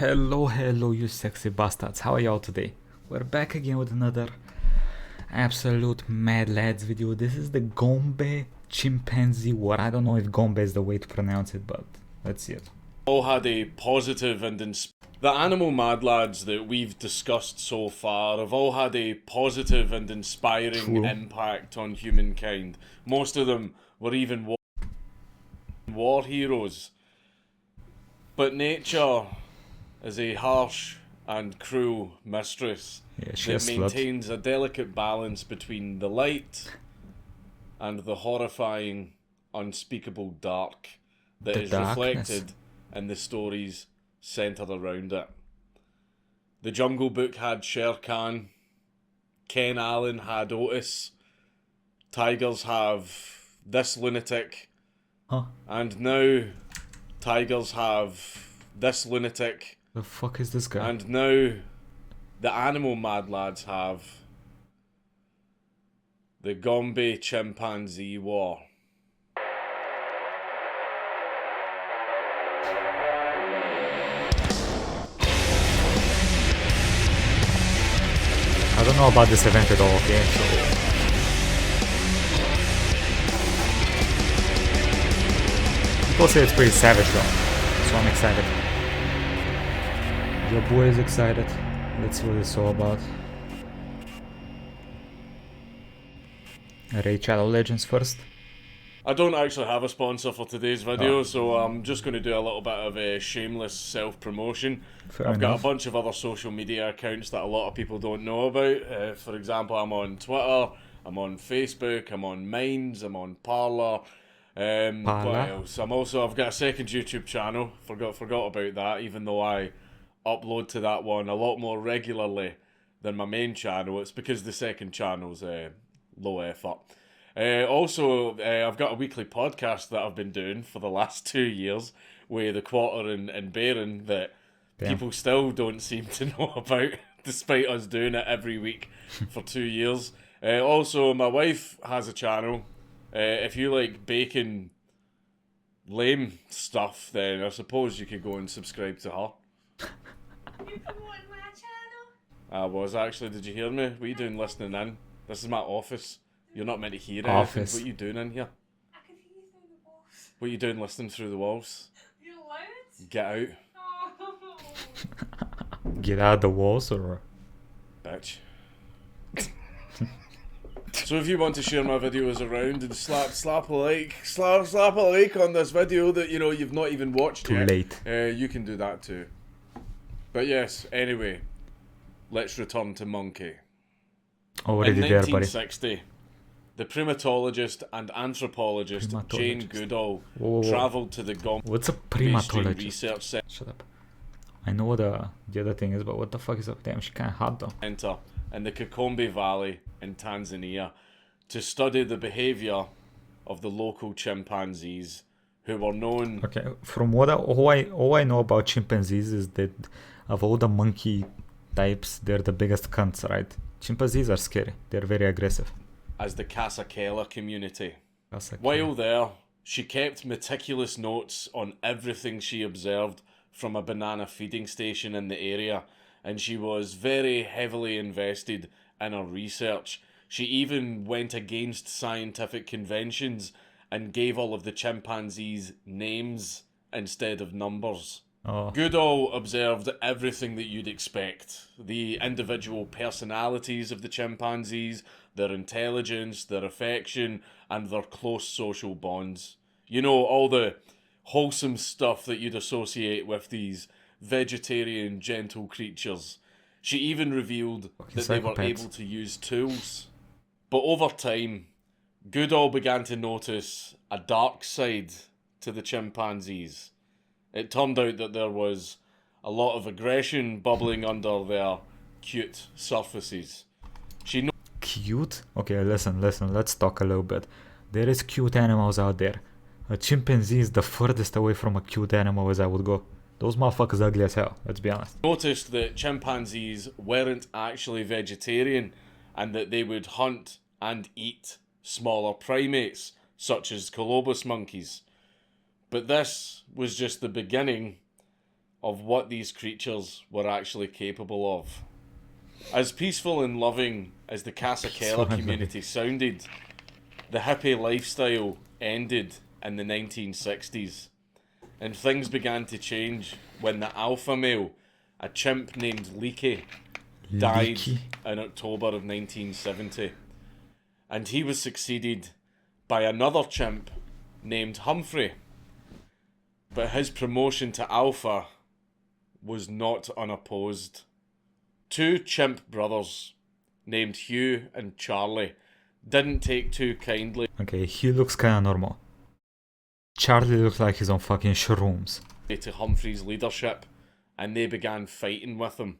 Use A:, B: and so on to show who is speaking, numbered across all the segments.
A: Hello, you sexy bastards. How are y'all today? We're back again with another absolute mad lads video. This is the Gombe Chimpanzee War. I don't know if Gombe is the way to pronounce it, but let's see it.
B: All had a positive and the animal mad lads that we've discussed so far have all had a positive and inspiring impact on humankind. Most of them were even war heroes. But nature is a harsh and cruel mistress that maintains a delicate balance between the light and the horrifying, unspeakable dark that is reflected in the stories centred around it. The Jungle Book had Shere Khan, Ken Allen had Otis, tigers have this lunatic, and now tigers have this lunatic.
A: The fuck is this guy?
B: And now the animal mad lads have the Gombe Chimpanzee War.
A: I don't know about this event at all, okay? People say it's pretty savage though, so I'm excited. Your boy is excited. Let's see what it's all about. Raid Shadow Legends first.
B: I don't actually have a sponsor for today's video, so I'm just going to do a little bit of a shameless self-promotion. I've got a bunch of other social media accounts that a lot of people don't know about. For example, I'm on Twitter, I'm on Facebook, I'm on Minds, I'm on Parler. What else? I've got a second YouTube channel. Forgot about that, even though I upload to that one a lot more regularly than my main channel. It's because the second channel's low effort. I've got a weekly podcast that I've been doing for the last 2 years with the Quarter and Baron that people still don't seem to know about, despite us doing it every week for 2 years. Also, my wife has a channel. If you like bacon lame stuff, then I suppose you could go and subscribe to her.
C: You promoting my channel?
B: I was actually. Did you hear me? What are you doing listening in? This is my office. You're not meant to hear anything. What are you doing in here?
C: I can hear you through the walls.
B: What are you doing listening through the walls?
C: You're loud?
B: Get out.
C: Oh.
A: Get out the walls or...
B: Bitch. So if you want to share my videos around and slap a like on this video that you've not even watched yet.
A: Too late.
B: You can do that too. But yes, anyway, let's return to Monkey.
A: Already
B: in
A: there, buddy.
B: 1960, the primatologist and anthropologist Jane Goodall travelled to the Gombe.
A: What's a primatologist?
B: Research Center.
A: Shut up. I know what the other thing is, but what the fuck is up? Damn, she kinda hot though.
B: In the Gombe Valley in Tanzania to study the behaviour of the local chimpanzees who were known...
A: Okay, from what all I know about chimpanzees is that of all the monkey types, they're the biggest cunts, right? Chimpanzees are scary. They're very aggressive.
B: As the Kasakela community.
A: Kasakela.
B: While there, she kept meticulous notes on everything she observed from a banana feeding station in the area, and she was very heavily invested in her research. She even went against scientific conventions and gave all of the chimpanzees names instead of numbers. Goodall observed everything that you'd expect. The individual personalities of the chimpanzees, their intelligence, their affection, and their close social bonds. All the wholesome stuff that you'd associate with these vegetarian, gentle creatures. She even revealed that they were able to use tools. But over time, Goodall began to notice a dark side to the chimpanzees. It turned out that there was a lot of aggression bubbling under their cute surfaces.
A: Cute? Okay, listen, let's talk a little bit. There is cute animals out there. A chimpanzee is the furthest away from a cute animal as I would go. Those motherfuckers ugly as hell, let's be honest.
B: Noticed that chimpanzees weren't actually vegetarian and that they would hunt and eat smaller primates, such as colobus monkeys. But this was just the beginning of what these creatures were actually capable of. As peaceful and loving as the Kasakela community sounded, the hippie lifestyle ended in the 1960s, and things began to change when the alpha male, a chimp named Leakey, died in October of 1970, and he was succeeded by another chimp named Humphrey. But his promotion to alpha was not unopposed. Two chimp brothers named Hugh and Charlie didn't take too kindly.
A: Okay, Hugh looks kinda normal. Charlie looks like he's on fucking shrooms.
B: To Humphrey's leadership, and they began fighting with him.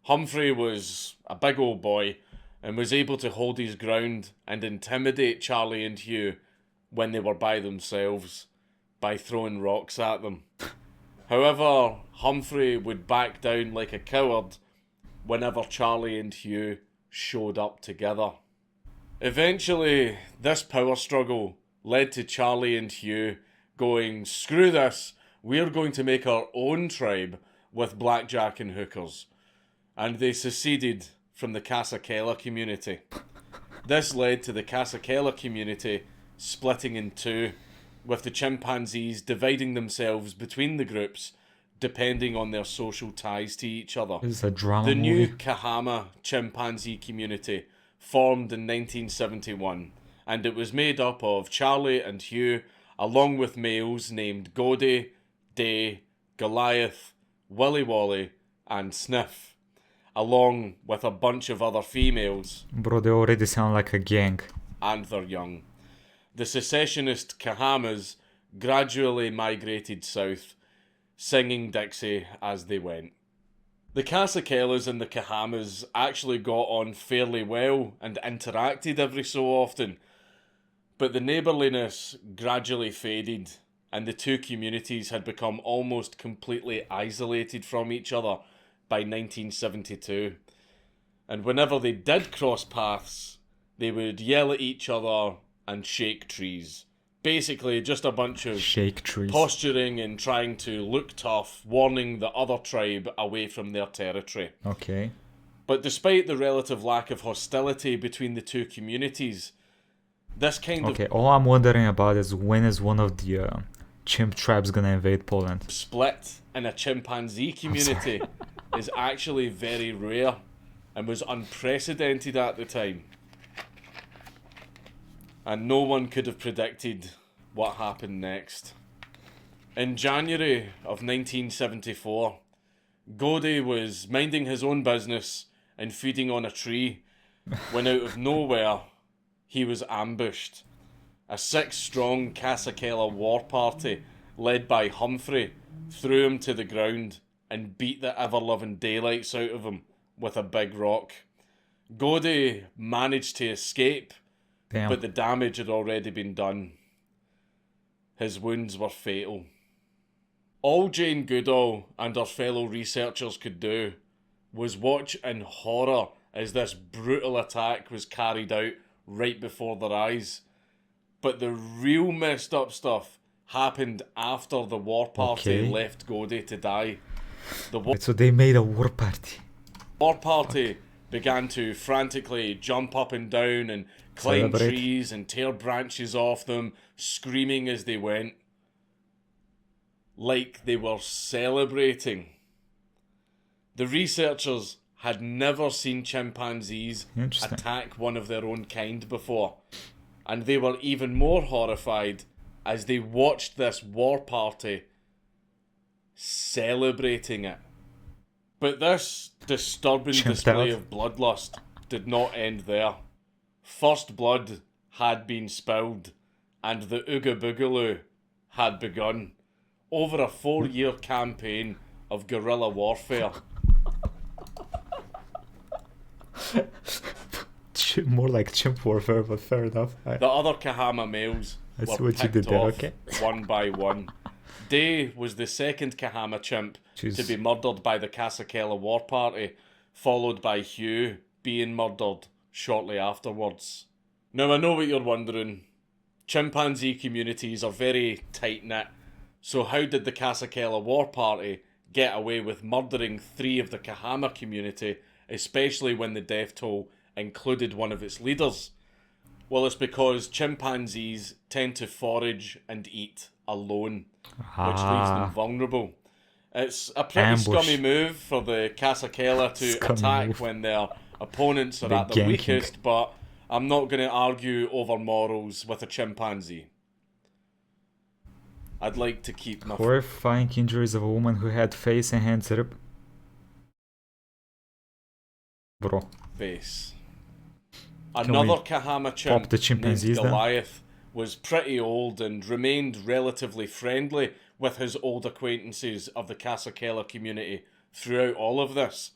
B: Humphrey was a big old boy and was able to hold his ground and intimidate Charlie and Hugh when they were by themselves by throwing rocks at them. However, Humphrey would back down like a coward whenever Charlie and Hugh showed up together. Eventually, this power struggle led to Charlie and Hugh going, "Screw this, we're going to make our own tribe with blackjack and hookers." And they seceded from the Kasakela community. This led to the Kasakela community splitting in two, with the chimpanzees dividing themselves between the groups depending on their social ties to each other.
A: This is a drama
B: The
A: movie.
B: new Kahama chimpanzee community formed in 1971, and it was made up of Charlie and Hugh, along with males named Gode, Day, Goliath, Willy Wally, and Sniff, along with a bunch of other females.
A: Bro, they already sound like a gang.
B: And their young. The secessionist Kahamas gradually migrated south, singing Dixie as they went. The Kasakelas and the Kahamas actually got on fairly well and interacted every so often, but the neighbourliness gradually faded, and the two communities had become almost completely isolated from each other by 1972. And whenever they did cross paths, they would yell at each other and shake trees. Basically, just a bunch of
A: Shake trees.
B: posturing and trying to look tough, warning the other tribe away from their territory.
A: Okay.
B: But despite the relative lack of hostility between the two communities, this kind
A: Okay, all I'm wondering about is when is one of the chimp tribes gonna invade Poland?
B: of split in a chimpanzee community is actually very rare and was unprecedented at the time. And no one could have predicted what happened next. In January of 1974, Gode was minding his own business and feeding on a tree when out of nowhere he was ambushed. A 6-strong Kasakela war party led by Humphrey threw him to the ground and beat the ever-loving daylights out of him with a big rock. Gode managed to escape,
A: Damn.
B: but the damage had already been done. His wounds were fatal. All Jane Goodall and her fellow researchers could do was watch in horror as this brutal attack was carried out right before their eyes. But the real messed up stuff happened after the war party
A: Okay.
B: left Gode to die. The
A: Wait, so they made a war party.
B: war party began to frantically jump up and down and climb
A: Celebrate.
B: trees and tear branches off them, screaming as they went, like they were celebrating. The researchers had never seen chimpanzees
A: Interesting.
B: attack one of their own kind before, and they were even more horrified as they watched this war party celebrating it. But this disturbing
A: Chimped
B: display
A: out.
B: of bloodlust did not end there. First blood had been spilled, and the Ooga Boogaloo had begun over a 4-year campaign of guerrilla warfare.
A: More like chimp warfare, but fair enough.
B: The other Kahama males
A: I see
B: were
A: what you
B: picked
A: did there,
B: off
A: okay.
B: one by one. Day was the second Kahama chimp
A: Jeez.
B: to be murdered by the Kasakela war party, followed by Hugh being murdered shortly afterwards. Now I know what you're wondering. Chimpanzee communities are very tight-knit, so how did the Kasakela war party get away with murdering 3 of the Kahama community, especially when the death toll included one of its leaders? Well, it's because chimpanzees tend to forage and eat alone, which leaves them vulnerable. It's a pretty scummy move for the Kasakela to attack when their opponents are at their weakest, but I'm not going to argue over morals with a chimpanzee. I'd like to keep my...
A: Horrifying injuries of a woman who had face and hands ripped. Bro.
B: Face. Another Kahama chimp named Goliath was pretty old and remained relatively friendly with his old acquaintances of the Kasakela community throughout all of this.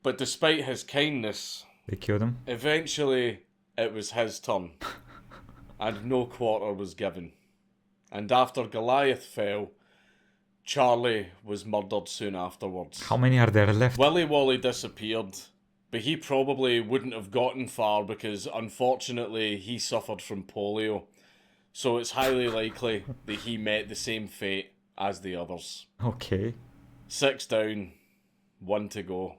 B: But despite his kindness,
A: they killed him.
B: Eventually, it was his turn, and no quarter was given. And after Goliath fell, Charlie was murdered soon afterwards.
A: How many are there left?
B: Willy Wally disappeared, but he probably wouldn't have gotten far because unfortunately he suffered from polio. So it's highly likely that he met the same fate as the others.
A: Okay.
B: 6 down, 1 to go.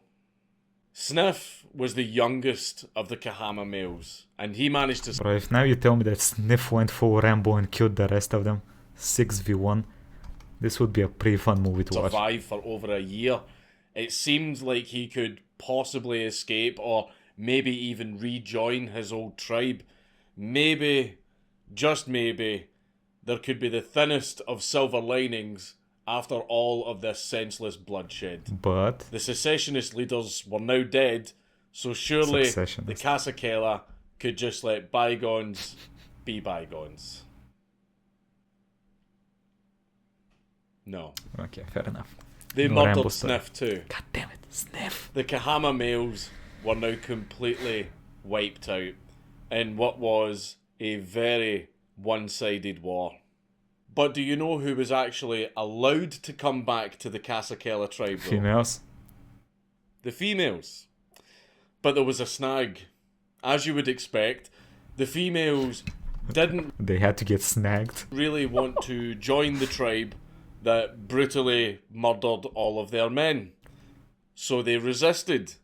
B: Sniff was the youngest of the Kahama males, and he managed to...
A: Bro, if now you tell me that Sniff went full Rambo and killed the rest of them, 6v1, this would be a pretty fun movie to watch.
B: ...survive for over a year. It seemed like he could possibly escape or maybe even rejoin his old tribe. Maybe, just maybe, there could be the thinnest of silver linings after all of this senseless bloodshed.
A: But
B: the secessionist leaders were now dead, so surely the Kasakela could just let bygones be bygones. No.
A: Okay, fair enough.
B: They murdered Sniff too.
A: God damn it, Sniff.
B: The Kahama males were now completely wiped out in what was a very one-sided war. But do you know who was actually allowed to come back to the Kasakela tribe, though?
A: Females?
B: The females. But there was a snag. As you would expect, the females didn't...
A: They had to get snagged.
B: ...really want to join the tribe that brutally murdered all of their men. So they resisted.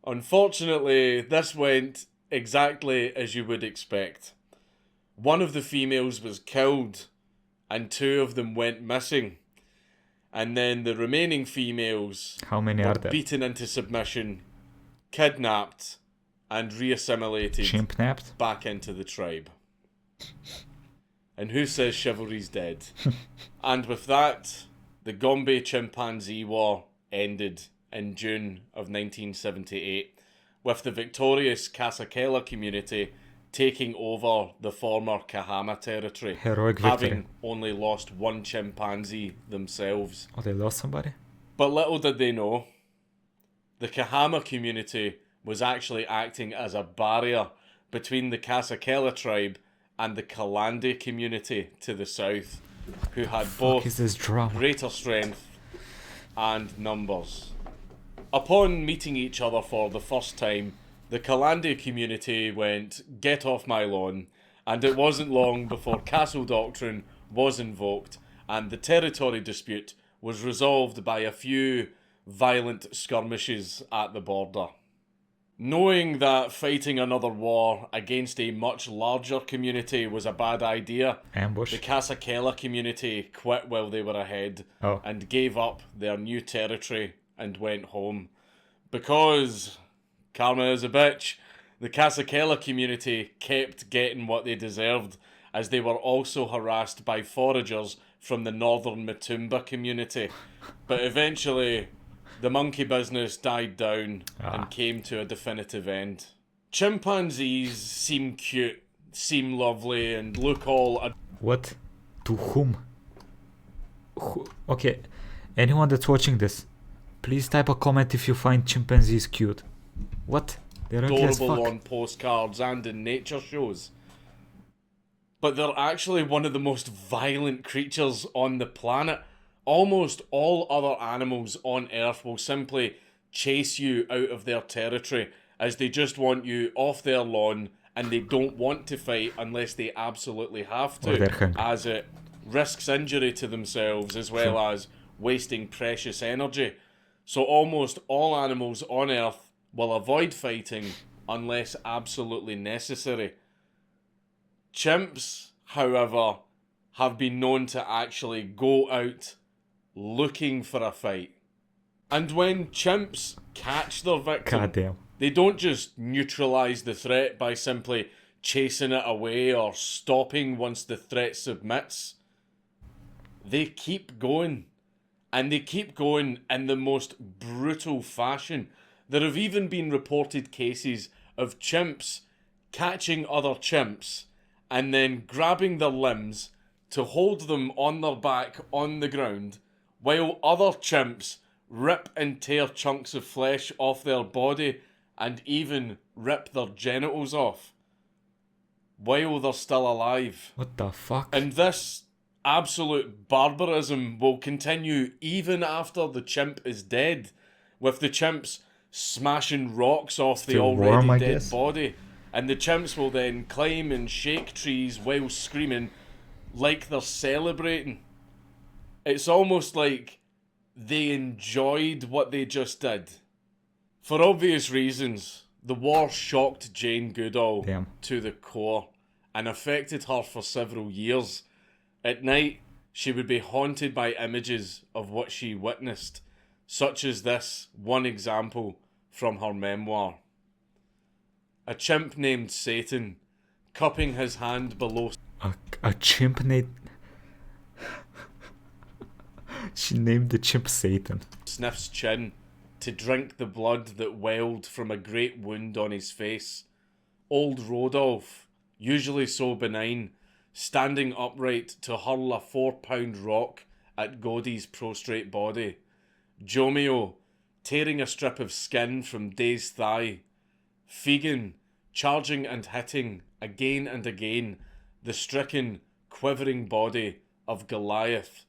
B: Unfortunately, this went exactly as you would expect. One of the females was killed, and 2 of them went missing. And then the remaining females were beaten into submission, kidnapped, and re-assimilated back into the tribe. And who says chivalry's dead? And with that, the Gombe Chimpanzee War ended in June of 1978, with the victorious Kasakela community taking over the former Kahama territory, having only lost 1 chimpanzee themselves.
A: Oh, they lost somebody?
B: But little did they know, the Kahama community was actually acting as a barrier between the Kasakela tribe and the Kalande community to the south, who had both greater strength and numbers. Upon meeting each other for the first time, the Kalande community went, "Get off my lawn," and it wasn't long before Castle Doctrine was invoked and the territory dispute was resolved by a few violent skirmishes at the border. Knowing that fighting another war against a much larger community was a bad idea, the Kasakela community quit while they were ahead and gave up their new territory and went home. Because karma is a bitch, the Kasakela community kept getting what they deserved, as they were also harassed by foragers from the northern Matumba community. But eventually, the monkey business died down and came to a definitive end. Chimpanzees seem cute, seem lovely, and look all...
A: What? To whom? Okay, anyone that's watching this, please type a comment if you find chimpanzees cute. What? They're ugly as fuck.
B: Adorable on postcards and in nature shows. But they're actually one of the most violent creatures on the planet. Almost all other animals on Earth will simply chase you out of their territory, as they just want you off their lawn and they don't want to fight unless they absolutely have to, as it risks injury to themselves as well as wasting precious energy. So almost all animals on Earth will avoid fighting unless absolutely necessary. Chimps, however, have been known to actually go out looking for a fight. And when chimps catch their victim,
A: Goddamn.
B: they don't just neutralise the threat by simply chasing it away or stopping once the threat submits. They keep going. And they keep going in the most brutal fashion. There have even been reported cases of chimps catching other chimps and then grabbing their limbs to hold them on their back on the ground while other chimps rip and tear chunks of flesh off their body and even rip their genitals off while they're still alive.
A: What the fuck?
B: And this absolute barbarism will continue even after the chimp is dead, with the chimps smashing rocks off the
A: Still
B: already
A: warm, I
B: dead
A: guess.
B: body. And the chimps will then climb and shake trees while screaming like they're celebrating. It's almost like they enjoyed what they just did. For obvious reasons, the war shocked Jane Goodall
A: Damn.
B: to the core and affected her for several years. At night, she would be haunted by images of what she witnessed, such as this one example from her memoir. A chimp named Satan, cupping his hand below...
A: A chimp named... She named the chimp Satan.
B: Sniff's chin to drink the blood that welled from a great wound on his face. Old Rodolph, usually so benign, standing upright to hurl a 4-pound rock at Godey's prostrate body. Jomeo, tearing a strip of skin from Day's thigh. Fegan, charging and hitting, again and again, the stricken, quivering body of Goliath,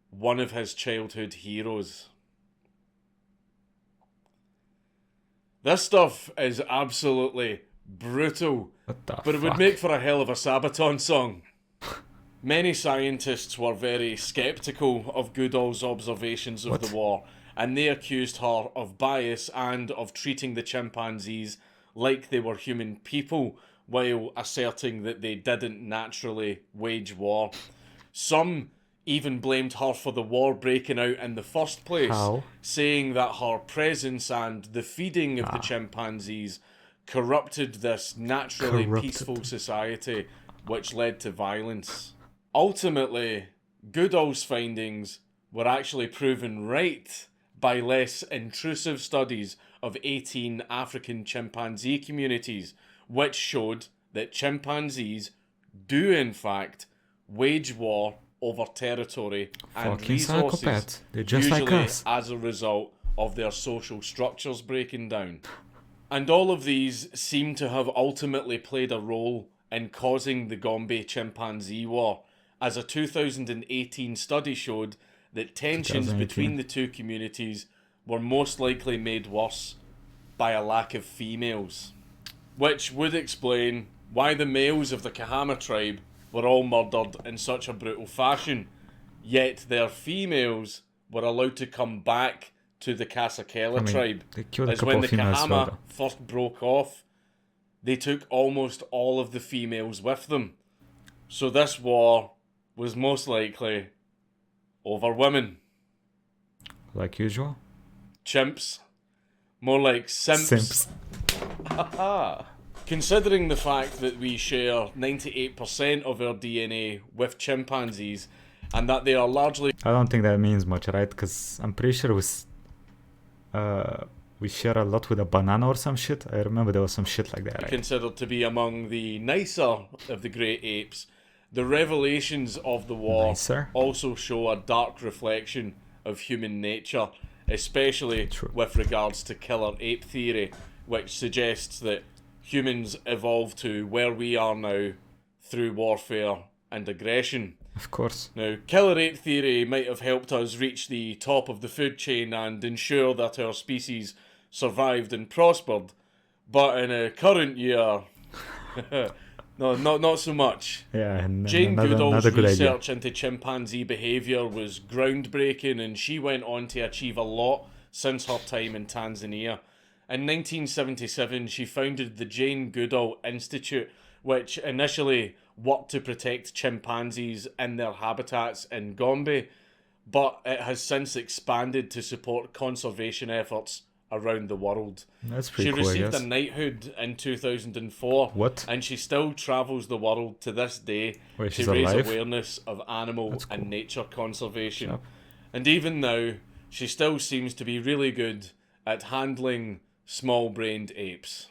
B: one of his childhood heroes. This stuff is absolutely brutal,
A: What the
B: but it would make for a hell of a Sabaton song. Many scientists were very sceptical of Goodall's observations of the war, and they accused her of bias and of treating the chimpanzees like they were human people, while asserting that they didn't naturally wage war. Some even blamed her for the war breaking out in the first place,
A: How?
B: saying that her presence and the feeding of the chimpanzees corrupted this naturally peaceful society, which led to violence. Ultimately, Goodall's findings were actually proven right by less intrusive studies of 18 African chimpanzee communities, which showed that chimpanzees do in fact wage war over territory and
A: Fucking
B: resources,
A: psychopaths. They're just
B: usually
A: like us.
B: as a result of their social structures breaking down. And all of these seem to have ultimately played a role in causing the Gombe chimpanzee war, as a 2018 study showed that tensions
A: 2018.
B: between the two communities were most likely made worse by a lack of females. Which would explain why the males of the Kahama tribe were all murdered in such a brutal fashion, yet their females were allowed to come back to the Kasakela tribe.
A: They killed a
B: As
A: couple
B: when
A: of
B: the
A: females
B: Kahama
A: further.
B: first broke off, they took almost all of the females with them. So this war was most likely over women.
A: Like usual.
B: Chimps. More like simps. Considering the fact that we share 98% of our DNA with chimpanzees, and that they are largely
A: I don't think that means much, right? Because I'm pretty sure we share a lot with a banana or some shit. I remember there was some shit like that, right?
B: considered to be among the nicer of the great apes, the revelations of the war
A: Nicer?
B: also show a dark reflection of human nature, especially
A: True.
B: with regards to killer ape theory, which suggests that humans evolved to where we are now through warfare and aggression.
A: Of course.
B: Now, killer ape theory might have helped us reach the top of the food chain and ensure that our species survived and prospered, but in a current year, No, not so much.
A: Yeah,
B: Jane
A: not
B: Goodall's
A: a good idea.
B: research into chimpanzee behaviour was groundbreaking, and she went on to achieve a lot since her time in Tanzania. In 1977, she founded the Jane Goodall Institute, which initially worked to protect chimpanzees in their habitats in Gombe, but it has since expanded to support conservation efforts around the world.
A: That's
B: She
A: pretty cool, I
B: received
A: guess.
B: a knighthood in 2004.
A: What?
B: And she still travels the world to this day
A: Wait,
B: to
A: she's
B: raise
A: alive?
B: awareness of animal
A: That's cool.
B: and nature conservation.
A: Sharp.
B: And even now, she still seems to be really good at handling small-brained apes.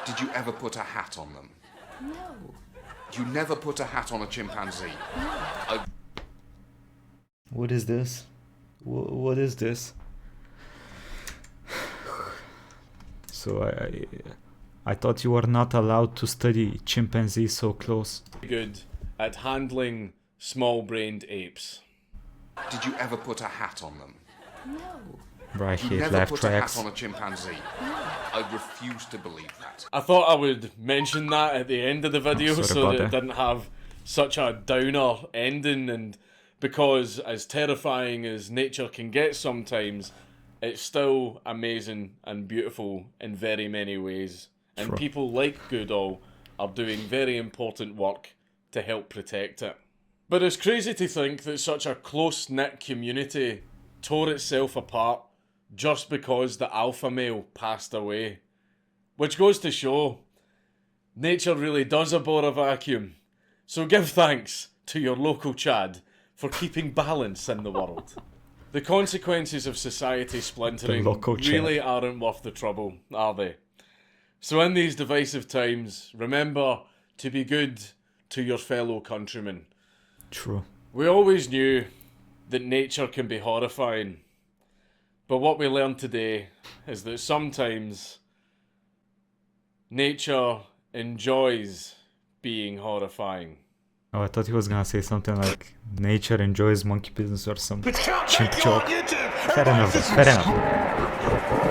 D: Did you ever put a hat on them? No. You never put a hat on a chimpanzee? No.
A: What is this? What is this? So I thought you were not allowed to study chimpanzees so close.
B: Good at handling small-brained apes.
D: Did you ever put a hat on them?
A: Bro, I
D: You
A: hate
D: never
A: laugh
D: put
A: tracks.
D: a hat on a chimpanzee? I refuse to believe that.
B: I thought I would mention that at the end of the video
A: Sorry
B: so
A: about
B: that it
A: that.
B: didn't have such a downer ending, and because as terrifying as nature can get sometimes, it's still amazing and beautiful in very many ways. And
A: Sure.
B: people like Goodall are doing very important work to help protect it. But it's crazy to think that such a close-knit community tore itself apart just because the alpha male passed away. Which goes to show, nature really does abhor a vacuum. So give thanks to your local Chad for keeping balance in the world. The consequences of society splintering
A: local Chad.
B: really aren't worth the trouble, are they? So in these divisive times, remember to be good to your fellow countrymen.
A: True.
B: We always knew that nature can be horrifying. But what we learned today is that sometimes nature enjoys being horrifying.
A: Oh, I thought he was gonna say something like nature enjoys monkey business or some chimp joke. Fair enough, fair enough.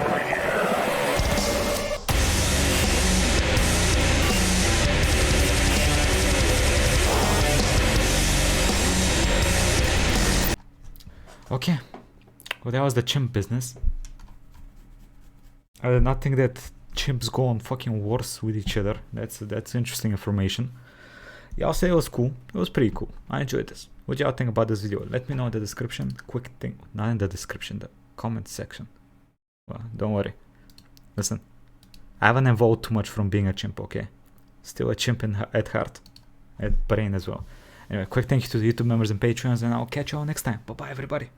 A: Okay, well that was the chimp business. I did not think that chimps go on fucking wars with each other. That's interesting information. Yeah, I'll say it was cool. It was pretty cool. I enjoyed this. What y'all think about this video? Let me know in the description. Quick thing, not in the description, the comment section. Well, don't worry. Listen, I haven't evolved too much from being a chimp, okay? Still a chimp at heart, at brain as well. Anyway, quick thank you to the YouTube members and Patreons, and I'll catch you all next time. Bye bye, everybody.